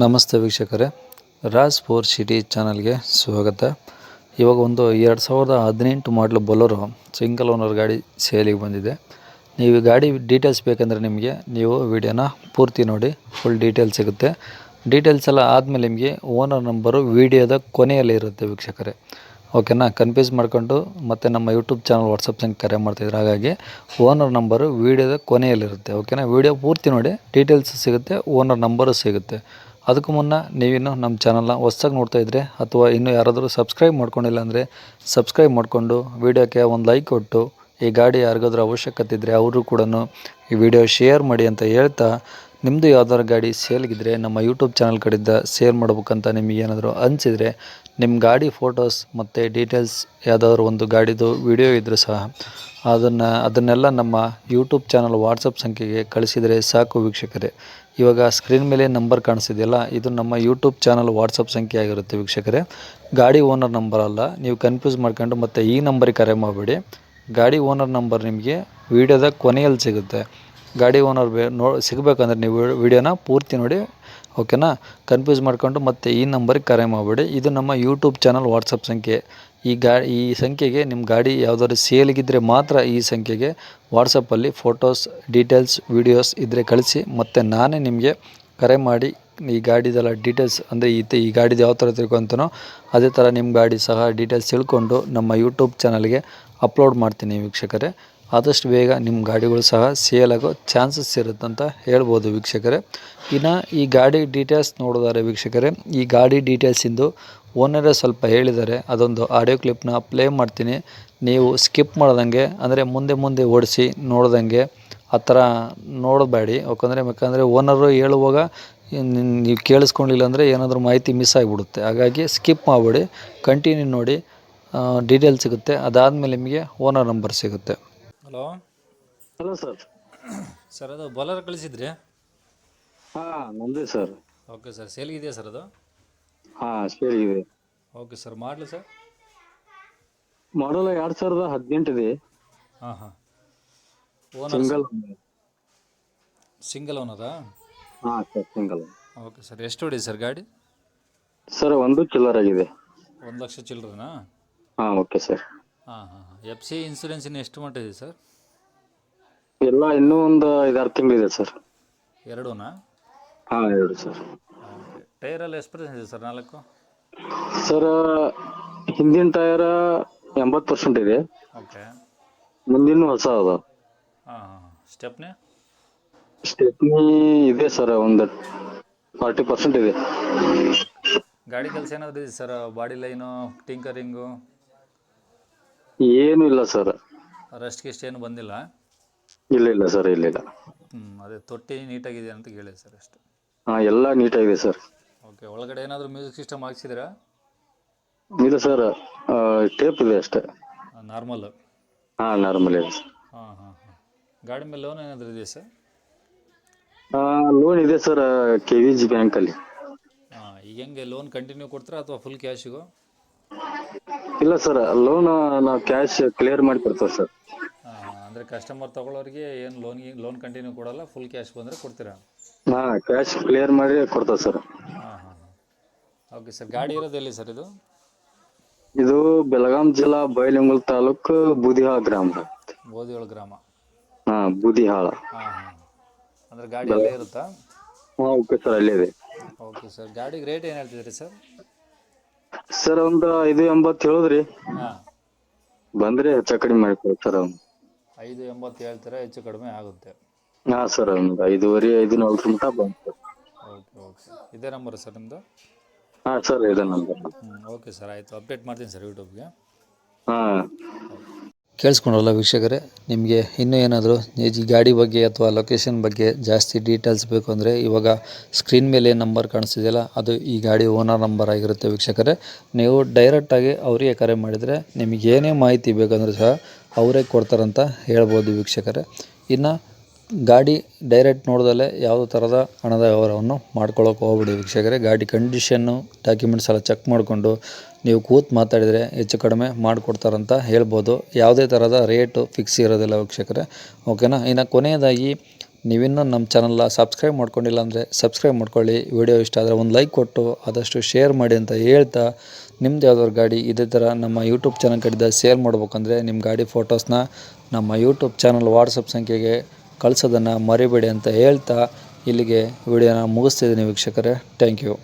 ನಮಸ್ತೆ ವೀಕ್ಷಕರೇ, Raj four city ಚಾನಲ್ಗೆ ಸ್ವಾಗತ. ಇವಾಗ ಒಂದು 2018 ಮಾಡಲು ಬೊಲೊರೋ ಸಿಂಗಲ್ ಓನರ್ ಗಾಡಿ ಸೇಲಿಗೆ ಬಂದಿದೆ. ನೀವು ಈ ಗಾಡಿ ಡೀಟೇಲ್ಸ್ ಬೇಕಂದರೆ ನಿಮಗೆ ನೀವು ವಿಡಿಯೋನ ಪೂರ್ತಿ ನೋಡಿ, ಫುಲ್ ಡೀಟೇಲ್ಸ್ ಸಿಗುತ್ತೆ. ಡೀಟೇಲ್ಸ್ ಎಲ್ಲ ಆದಮೇಲೆ ನಿಮಗೆ ಓನರ್ ನಂಬರು ವಿಡಿಯೋದ ಕೊನೆಯಲ್ಲಿ ಇರುತ್ತೆ ವೀಕ್ಷಕರೇ. ಓಕೆನಾ, ಕನ್ಫ್ಯೂಸ್ ಮಾಡ್ಕೊಂಡು ಮತ್ತು ನಮ್ಮ ಯೂಟ್ಯೂಬ್ ಚಾನಲ್ ವಾಟ್ಸಪ್ ಸಂಖ್ಯೆ ಕರೆ ಮಾಡ್ತಿದ್ರು, ಹಾಗಾಗಿ ಓನರ್ ನಂಬರು ವೀಡಿಯೋದ ಕೊನೆಯಲ್ಲಿರುತ್ತೆ. ಓಕೆನಾ, ವೀಡಿಯೋ ಪೂರ್ತಿ ನೋಡಿ, ಡೀಟೇಲ್ಸ್ ಸಿಗುತ್ತೆ, ಓನರ್ ನಂಬರು ಸಿಗುತ್ತೆ. ಅದಕ್ಕೂ ಮುನ್ನ ನೀವಿನ್ನು ನಮ್ಮ ಚಾನಲ್ನ ಹೊಸ್ದಾಗಿ ನೋಡ್ತಾ ಇದ್ದರೆ ಅಥವಾ ಇನ್ನೂ ಯಾರಾದರೂ ಸಬ್ಸ್ಕ್ರೈಬ್ ಮಾಡ್ಕೊಂಡಿಲ್ಲ ಅಂದರೆ ಸಬ್ಸ್ಕ್ರೈಬ್ ಮಾಡಿಕೊಂಡು ವಿಡಿಯೋಕ್ಕೆ ಒಂದು ಲೈಕ್ ಕೊಟ್ಟು, ಈ ಗಾಡಿ ಯಾರಿಗಾದ್ರೂ ಅವಶ್ಯಕತೆ ಇದ್ದರೆ ಅವರು ಕೂಡ ಈ ವಿಡಿಯೋ ಶೇರ್ ಮಾಡಿ ಅಂತ ಹೇಳ್ತಾ, ನಿಮ್ಮದು ಯಾವ್ದಾದ್ರು ಗಾಡಿ ಸೇಲ್ಗಿದ್ರೆ ನಮ್ಮ ಯೂಟ್ಯೂಬ್ ಚಾನಲ್ ಕಡೆಯಿಂದ ಶೇರ್ ಮಾಡ್ಬೇಕಂತ ನಿಮಗೇನಾದರೂ ಅನಿಸಿದರೆ, ನಿಮ್ಮ ಗಾಡಿ ಫೋಟೋಸ್ ಮತ್ತು ಡೀಟೇಲ್ಸ್ ಯಾವುದಾದ್ರೂ ಒಂದು ಗಾಡಿದು ವಿಡಿಯೋ ಇದ್ದರೂ ಸಹ ಅದನ್ನೆಲ್ಲ ನಮ್ಮ ಯೂಟ್ಯೂಬ್ ಚಾನಲ್ ವಾಟ್ಸಪ್ ಸಂಖ್ಯೆಗೆ ಕಳಿಸಿದರೆ ಸಾಕು ವೀಕ್ಷಕರೇ. ಇವಾಗ ಸ್ಕ್ರೀನ್ ಮೇಲೆ ನಂಬರ್ ಕಾಣಿಸ್ತಿದೆಯಲ್ಲ, ಇದು ನಮ್ಮ ಯೂಟ್ಯೂಬ್ ಚಾನಲ್ ವಾಟ್ಸಪ್ ಸಂಖ್ಯೆ ಆಗಿರುತ್ತೆ ವೀಕ್ಷಕರೇ. ಗಾಡಿ ಓನರ್ ನಂಬರ್ ಅಲ್ಲ, ನೀವು ಕನ್ಫ್ಯೂಸ್ ಮಾಡ್ಕೊಂಡು ಮತ್ತು ಈ ನಂಬರಿಗೆ ಕರೆ ಮಾಡಬೇಡಿ. ಗಾಡಿ ಓನರ್ ನಂಬರ್ ನಿಮಗೆ ವಿಡಿಯೋದ ಕೊನೆಯಲ್ಲಿ ಸಿಗುತ್ತೆ. ಗಾಡಿ ಓನರ್ ಸಿಗಬೇಕಂದ್ರೆ ನೀವು ವಿಡಿಯೋನ ಪೂರ್ತಿ ನೋಡಿ. ಓಕೆನಾ, ಕನ್ಫ್ಯೂಸ್ ಮಾಡ್ಕೊಂಡು ಮತ್ತು ಈ ನಂಬರಿಗೆ ಕರೆ ಮಾಡಬೇಡಿ. ಇದು ನಮ್ಮ ಯೂಟ್ಯೂಬ್ ಚಾನಲ್ ವಾಟ್ಸಪ್ ಸಂಖ್ಯೆ. ಈ ಸಂಖ್ಯೆಗೆ ನಿಮ್ಮ ಗಾಡಿ ಯಾವುದಾದ್ರು ಸೇಲಿಗಿದ್ದರೆ ಮಾತ್ರ ಈ ಸಂಖ್ಯೆಗೆ ವಾಟ್ಸಪ್ಪಲ್ಲಿ ಫೋಟೋಸ್, ಡೀಟೇಲ್ಸ್, ವೀಡಿಯೋಸ್ ಇದ್ದರೆ ಕಳಿಸಿ, ಮತ್ತು ನಾನೇ ನಿಮಗೆ ಕರೆ ಮಾಡಿ ಈ ಗಾಡಿದೆಲ್ಲ ಡೀಟೇಲ್ಸ್, ಅಂದರೆ ಈ ಗಾಡಿದು ಯಾವ ಥರ ತಿಳ್ಕೊತನೋ ಅದೇ ಥರ ನಿಮ್ಮ ಗಾಡಿ ಸಹ ಡೀಟೇಲ್ಸ್ ತಿಳ್ಕೊಂಡು ನಮ್ಮ ಯೂಟ್ಯೂಬ್ ಚಾನಲ್ಗೆ ಅಪ್ಲೋಡ್ ಮಾಡ್ತೀನಿ ವೀಕ್ಷಕರೇ. ಆದಷ್ಟು ಬೇಗ ನಿಮ್ಮ ಗಾಡಿಗಳು ಸಹ ಸೇಲ್ ಆಗೋ ಚಾನ್ಸಸ್ ಇರುತ್ತಂತ ಹೇಳ್ಬೋದು ವೀಕ್ಷಕರೇ. ಇನ್ನು ಈ ಗಾಡಿ ಡೀಟೇಲ್ಸ್ ನೋಡೋದಾರೆ ವೀಕ್ಷಕರೇ, ಈ ಗಾಡಿ ಡೀಟೇಲ್ಸಿಂದು ಓನರೇ ಸ್ವಲ್ಪ ಹೇಳಿದ್ದಾರೆ. ಅದೊಂದು ಆಡಿಯೋ ಕ್ಲಿಪ್ನ ಪ್ಲೇ ಮಾಡ್ತೀನಿ, ನೀವು ಸ್ಕಿಪ್ ಮಾಡ್ದಂಗೆ, ಅಂದರೆ ಮುಂದೆ ಓಡಿಸಿ ನೋಡ್ದಂಗೆ ಆ ಥರ ನೋಡಬೇಡಿ. ಯಾಕಂದರೆ ಓನರು ಹೇಳುವಾಗ ನೀವು ಕೇಳಿಸ್ಕೊಂಡಿಲ್ಲ ಅಂದರೆ ಏನಾದರೂ ಮಾಹಿತಿ ಮಿಸ್ ಆಗಿಬಿಡುತ್ತೆ. ಹಾಗಾಗಿ ಸ್ಕಿಪ್ ಮಾಡಬೇಡಿ, ಕಂಟಿನ್ಯೂ ನೋಡಿ, ಡೀಟೇಲ್ ಸಿಗುತ್ತೆ. ಅದಾದಮೇಲೆ ನಿಮಗೆ ಓನರ್ ನಂಬರ್ ಸಿಗುತ್ತೆ. Hello sir. ಅದು ಬೊಲೊರೋ ಕಳಿಸಿದ್ರಿ? ಹಾಂ, ನಮ್ಮದೇ ಸರ್. ಓಕೆ ಸರ್, ಸೇಲ್ಗಿದೆಯಾ ಸರ್ ಅದು? ಹಾಂ, ಸೇರಿದೆ. Okay sir, model sir? Model 2018 ಇದೆ. ಹಾಂ. ಓನರ್ ಸಿಂಗಲ್ ಓನರಾ? ಹಾಂ ಸರ್, ಸಿಂಗಲ್. ಓಕೆ ಸರ್, ಎಷ್ಟು ಹೊಡಿ ಸರ್ ಗಾಡಿ? ಸರ್, 1 ಚಿಲ್ಲರ್ ಆಗಿದೆ. 1,00,000 ಚಿಲ್ಲರೆನಾ? ಹಾಂ, ಓಕೆ ಸರ್. ಹಾಂ. FC ಇನ್ಸೂರೆನ್ಸ್ ಇನ್ನು ಎಷ್ಟು ಮಟ್ಟಿದೆ ಸರ್? ಎಲ್ಲ ಇನ್ನೂ ಒಂದು 5-6 ತಿಂಗಳಿದೆ ಸರ್. 2ನಾ? ಹಾಂ, 2 ಸರ್. ಓಕೆ. ಟೈರಲ್ಲಿ ಎಷ್ಟು ಪರ್ಸೆಂಟ್ ಇದೆ ಸರ್? 4? ಸರ್, ಹಿಂದಿನ ಟೈರ್ 80% ಇದೆ. ಓಕೆ. ಮುಂದಿನ ಹೊಸ ಅದ. ಹಾಂ. ಸ್ಟೆಪ್ನಿ ಇದೆ ಸರ್, ಒಂದು 40% ಇದೆ. ಗಾಡಿ ಕೆಲಸ ಏನಾದರೂ ಇದೆ ಸರ್? ಬಾಡಿ ಲೈನು, ಟಿಂಕರಿಂಗು ಏನೂ ಇಲ್ಲ ಸರ್. ರೆಸ್ಟ್ ಗಿಸ್ಟ್ ಏನು ಬಂದಿಲ್ಲ? ಇಲ್ಲ ಸರ್, ಇಲ್ಲ. ಅದೇ ತೊಟ್ಟಿ ನೀಟಾಗಿದೆ ಅಂತ ಕೇಳಿದೆ ಸರ್ ಅಷ್ಟೇ. ಹಾಂ, ಎಲ್ಲ ನೀಟಾಗಿದೆ ಸರ್. ಓಕೆ. ಒಳಗಡೆ ಏನಾದರೂ ಮ್ಯೂಸಿಕ್ ಸಿಸ್ಟಮ್ ಹಾಕ್ಸಿದ್ದೀರಾ? ಇಲ್ಲ ಸರ್, ಟೇಪ್ ಇದೆ ಅಷ್ಟೇ. ನಾರ್ಮಲ್? ಹಾಂ, ನಾರ್ಮಲ್ ಇದೆ ಸರ್. ಹಾಂ. ಗಾಡಿ ಮೇಲೆ ಲೋನ್ ಏನಾದರೂ ಇದೆಯಾ ಸರ್? ಲೋನ್ ಇದೆ ಸರ್, KVG ಬ್ಯಾಂಕಲ್ಲಿ. ಈಗ ಹೆಂಗೆ ಲೋನ್ ಕಂಟಿನ್ಯೂ ಕೊಡ್ತೀರಾ ಅಥವಾ ಫುಲ್ ಕ್ಯಾಶಿಗೂ? ಇಲ್ಲ ಸರ್, ಲೋನ್ ನಾವು ಕ್ಯಾಶ್ ಕ್ಲಿಯರ್ ಮಾಡಿ ಕೊಡ್ತೇವೆ ಸರ್. ಅಂದರೆ ಕಸ್ಟಮರ್ ತೊಗೊಳ್ಳೋರಿಗೆ ಏನು ಲೋನ್ ಕಂಟಿನ್ಯೂ ಕೊಡಲ್ಲ, ಫುಲ್ ಕ್ಯಾಶ್ ಬಂದರೆ ಕೊಡ್ತೀರಾ? ಹಾಂ, ಕ್ಯಾಶ್ ಕ್ಲಿಯರ್ ಮಾಡಿ ಕೊಡ್ತೇವೆ ಸರ್. ಹಾಂ. ಓಕೆ ಸರ್, ಗಾಡಿ ಇರೋದು ಎಲ್ಲಿ ಸರ್ ಇದು? ಇದು ಬೆಳಗಾಂ ಜಿಲ್ಲಾ ಬೈಲಹೊಂಗಲ ತಾಲೂಕು ಬೂದಿಹಾಳ ಗ್ರಾಮ. ಬೋದಿಯೋಳ ಗ್ರಾಮ? ಹಾಂ, ಬೂದಿಹಾಳ. ಹಾಂ. ಅಂದರೆ ಗಾಡಿ ಅಲ್ಲೇ ಇರುತ್ತಾ? ಹಾಂ, ಓಕೆ ಸರ್, ಅಲ್ಲೇ ಇದೆ. ಓಕೆ ಸರ್, ಗಾಡಿಗೆ ರೇಟ್ ಏನು ಹೇಳ್ತಿದ್ರಿ ಸರ್? ಸರ್, ಒಂದು 580 ಹೇಳಿದ್ರಿ. ಹಾಂ. ಬಂದರೆ ಹೆಚ್ಚು ಕಡಿಮೆ ಮಾಡಿಕೊಡಿ ಸರ್. 580 ಹೇಳ್ತೀರಾ, ಹೆಚ್ಚು ಕಡಿಮೆ ಆಗುತ್ತೆ? ಹಾಂ ಸರ್, ಒಂದು 5.5-5.40 ಮಟ್ಟ ಬಂತು. ಓಕೆ. ಇದೇ ನಂಬರ್ ಸರ್ ನಿಮ್ಮದು? ಹಾಂ ಸರ್, ಇದೆ ನಂಬರ್. ಓಕೆ ಸರ್, ಆಯಿತು, ಅಪ್ಡೇಟ್ ಮಾಡ್ತೀನಿ ಸರ್ ಯೂಟ್ಯೂಬ್ಗೆ. ಹಾಂ. ಕೇಳಿಸ್ಕೊಂಡ್ರಲ್ಲ ವೀಕ್ಷಕರೇ, ನಿಮಗೆ ಇನ್ನೂ ಏನಾದರೂ ಈ ಗಾಡಿ ಬಗ್ಗೆ ಅಥವಾ ಲೊಕೇಶನ್ ಬಗ್ಗೆ ಜಾಸ್ತಿ ಡೀಟೇಲ್ಸ್ ಬೇಕು ಅಂದರೆ ಇವಾಗ ಸ್ಕ್ರೀನ್ ಮೇಲೆ ನಂಬರ್ ಕಾಣಿಸ್ತಿದೆಯಲ್ಲ, ಅದು ಈ ಗಾಡಿ ಓನರ್ ನಂಬರ್ ಆಗಿರುತ್ತೆ ವೀಕ್ಷಕರೇ. ನೀವು ಡೈರೆಕ್ಟಾಗಿ ಅವರಿಗೆ ಕರೆ ಮಾಡಿದರೆ ನಿಮಗೆ ಏನೇ ಮಾಹಿತಿ ಬೇಕಂದ್ರೆ ಸಹ ಅವರೇ ಕೊಡ್ತಾರಂತ ಹೇಳ್ಬೋದು ವೀಕ್ಷಕರೇ. ಇನ್ನು ಗಾಡಿ ಡೈರೆಕ್ಟ್ ನೋಡ್ದಲ್ಲೇ ಯಾವುದೇ ಥರದ ಹಣದ ವ್ಯವಹಾರವನ್ನು ಮಾಡ್ಕೊಳ್ಳೋಕೆ ಹೋಗ್ಬಿಡಿ ವೀಕ್ಷಕರೇ. ಗಾಡಿ ಕಂಡೀಷನ್ನು, ಡಾಕ್ಯುಮೆಂಟ್ಸ್ ಎಲ್ಲ ಚೆಕ್ ಮಾಡಿಕೊಂಡು ನೀವು ಕೂತು ಮಾತಾಡಿದರೆ ಹೆಚ್ಚು ಕಡಿಮೆ ಮಾಡಿಕೊಡ್ತಾರಂತ ಹೇಳ್ಬೋದು. ಯಾವುದೇ ಥರದ ರೇಟು ಫಿಕ್ಸ್ ಇರೋದಿಲ್ಲ ವೀಕ್ಷಕರೇ. ಓಕೆನಾ. ಇನ್ನು ಕೊನೆಯದಾಗಿ ನೀವಿನ್ನೂ ನಮ್ಮ ಚಾನಲ್ನ ಸಬ್ಸ್ಕ್ರೈಬ್ ಮಾಡ್ಕೊಂಡಿಲ್ಲ ಅಂದರೆ ಸಬ್ಸ್ಕ್ರೈಬ್ ಮಾಡ್ಕೊಳ್ಳಿ. ವಿಡಿಯೋ ಇಷ್ಟ ಆದರೆ ಒಂದು ಲೈಕ್ ಕೊಟ್ಟು ಆದಷ್ಟು ಶೇರ್ ಮಾಡಿ ಅಂತ ಹೇಳ್ತಾ, ನಿಮ್ದು ಯಾವ್ದಾದ್ರು ಗಾಡಿ ಇದೇ ಥರ ನಮ್ಮ ಯೂಟ್ಯೂಬ್ ಚಾನಲ್ ಕಡೆಯಿಂದ ಸೇಲ್ ಮಾಡ್ಬೇಕಂದ್ರೆ ನಿಮ್ಮ ಗಾಡಿ ಫೋಟೋಸ್ನ ನಮ್ಮ ಯೂಟ್ಯೂಬ್ ಚಾನಲ್ ವಾಟ್ಸಪ್ ಸಂಖ್ಯೆಗೆ ಕಳಿಸೋದನ್ನು ಮರಿಬೇಡಿ ಅಂತ ಹೇಳ್ತಾ ಇಲ್ಲಿಗೆ ವಿಡಿಯೋನ ಮುಗಿಸ್ತಿದ್ದೀನಿ ವೀಕ್ಷಕರೇ. Thank you.